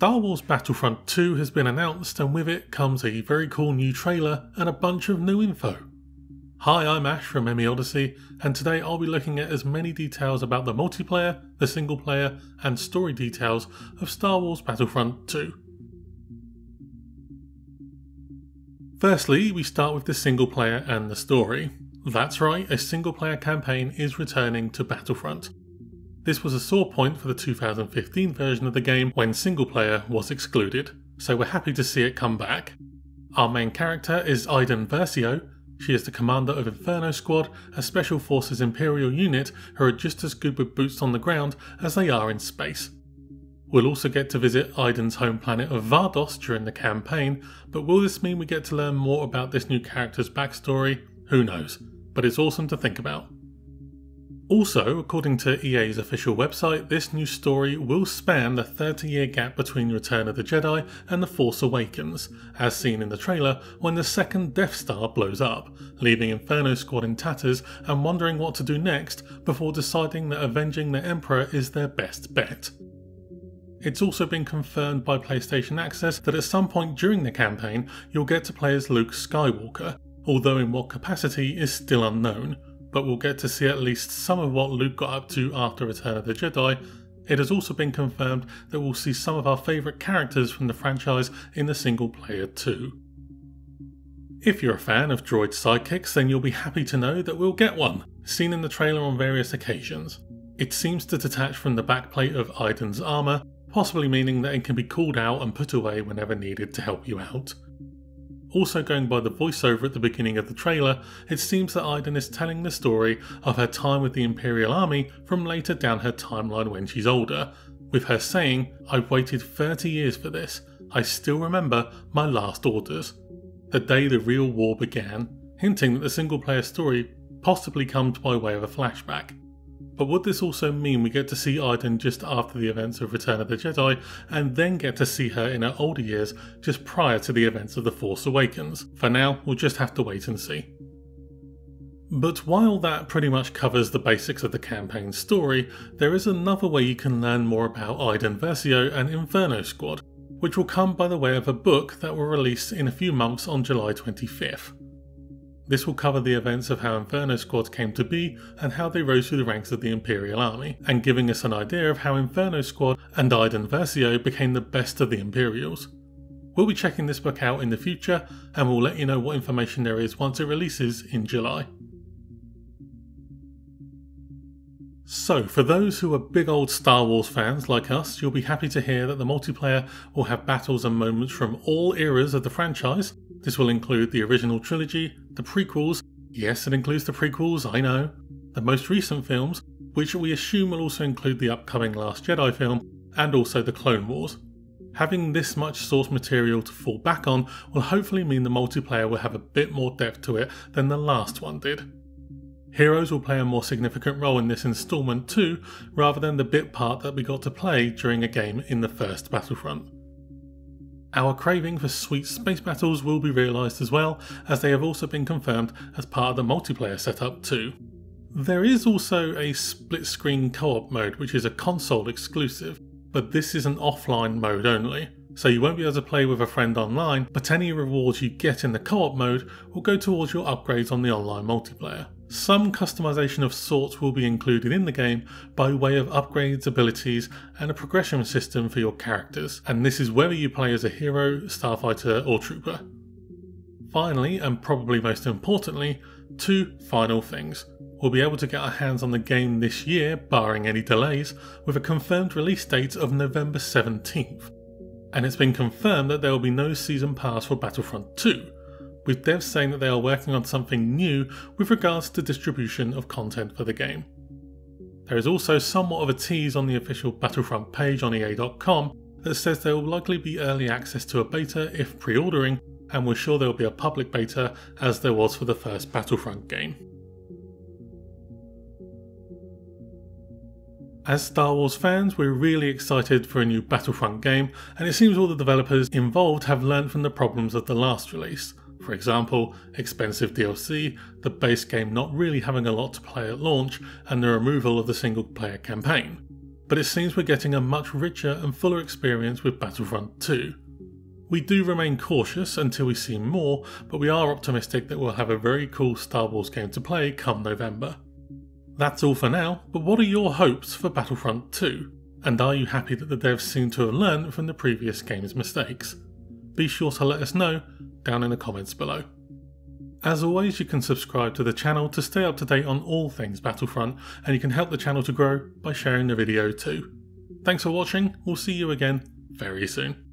Star Wars Battlefront 2 has been announced, and with it comes a very cool new trailer and a bunch of new info. Hi, I'm Ash from MEOdyssey, and today I'll be looking at as many details about the multiplayer, the single player, and story details of Star Wars Battlefront 2. Firstly, we start with the single player and the story. That's right, a single player campaign is returning to Battlefront. This was a sore point for the 2015 version of the game when single player was excluded, so we're happy to see it come back. Our main character is Iden Versio. She is the commander of Inferno Squad, a Special Forces Imperial unit who are just as good with boots on the ground as they are in space. We'll also get to visit Iden's home planet of Vardos during the campaign, but will this mean we get to learn more about this new character's backstory? Who knows, but it's awesome to think about. Also, according to EA's official website, this new story will span the 30-year gap between Return of the Jedi and The Force Awakens, as seen in the trailer when the second Death Star blows up, leaving Inferno Squad in tatters and wondering what to do next before deciding that avenging the Emperor is their best bet. It's also been confirmed by PlayStation Access that at some point during the campaign you'll get to play as Luke Skywalker, although in what capacity is still unknown. But we'll get to see at least some of what Luke got up to after Return of the Jedi. It has also been confirmed that we'll see some of our favourite characters from the franchise in the single player too. If you're a fan of droid sidekicks, then you'll be happy to know that we'll get one, seen in the trailer on various occasions. It seems to detach from the backplate of Iden's armour, possibly meaning that it can be called out and put away whenever needed to help you out. Also, going by the voiceover at the beginning of the trailer, it seems that Iden is telling the story of her time with the Imperial Army from later down her timeline when she's older, with her saying, "I've waited 30 years for this. I still remember my last orders," the day the real war began, hinting that the single player story possibly comes by way of a flashback. But would this also mean we get to see Iden just after the events of Return of the Jedi, and then get to see her in her older years just prior to the events of The Force Awakens? For now, we'll just have to wait and see. But while that pretty much covers the basics of the campaign's story, there is another way you can learn more about Iden Versio and Inferno Squad, which will come by the way of a book that will release in a few months on July 25th. This will cover the events of how Inferno Squad came to be and how they rose through the ranks of the Imperial Army, and giving us an idea of how Inferno Squad and Iden Versio became the best of the Imperials. We'll be checking this book out in the future, and we'll let you know what information there is once it releases in July. So, for those who are big old Star Wars fans like us, you'll be happy to hear that the multiplayer will have battles and moments from all eras of the franchise. This will include the original trilogy, the prequels, yes it includes the prequels, I know, the most recent films, which we assume will also include the upcoming Last Jedi film, and also the Clone Wars. Having this much source material to fall back on will hopefully mean the multiplayer will have a bit more depth to it than the last one did. Heroes will play a more significant role in this instalment too, rather than the bit part that we got to play during a game in the first Battlefront. Our craving for sweet space battles will be realised as well, as they have also been confirmed as part of the multiplayer setup too. There is also a split screen co-op mode which is a console exclusive, but this is an offline mode only, so you won't be able to play with a friend online, but any rewards you get in the co-op mode will go towards your upgrades on the online multiplayer. Some customization of sorts will be included in the game by way of upgrades, abilities, and a progression system for your characters, and this is whether you play as a hero, starfighter, or trooper. Finally, and probably most importantly, two final things. We'll be able to get our hands on the game this year, barring any delays, with a confirmed release date of November 17th. And it's been confirmed that there will be no season pass for Battlefront 2. With devs saying that they are working on something new with regards to distribution of content for the game. There is also somewhat of a tease on the official Battlefront page on EA.com that says there will likely be early access to a beta if pre-ordering, and we're sure there will be a public beta as there was for the first Battlefront game. As Star Wars fans, we're really excited for a new Battlefront game, and it seems all the developers involved have learned from the problems of the last release. For example, expensive DLC, the base game not really having a lot to play at launch, and the removal of the single player campaign. but it seems we're getting a much richer and fuller experience with Battlefront 2. We do remain cautious until we see more, but we are optimistic that we'll have a very cool Star Wars game to play come November. That's all for now, but what are your hopes for Battlefront 2? And are you happy that the devs seem to have learned from the previous game's mistakes? Be sure to let us know down in the comments below. As always, you can subscribe to the channel to stay up to date on all things Battlefront, and you can help the channel to grow by sharing the video too. Thanks for watching, we'll see you again very soon.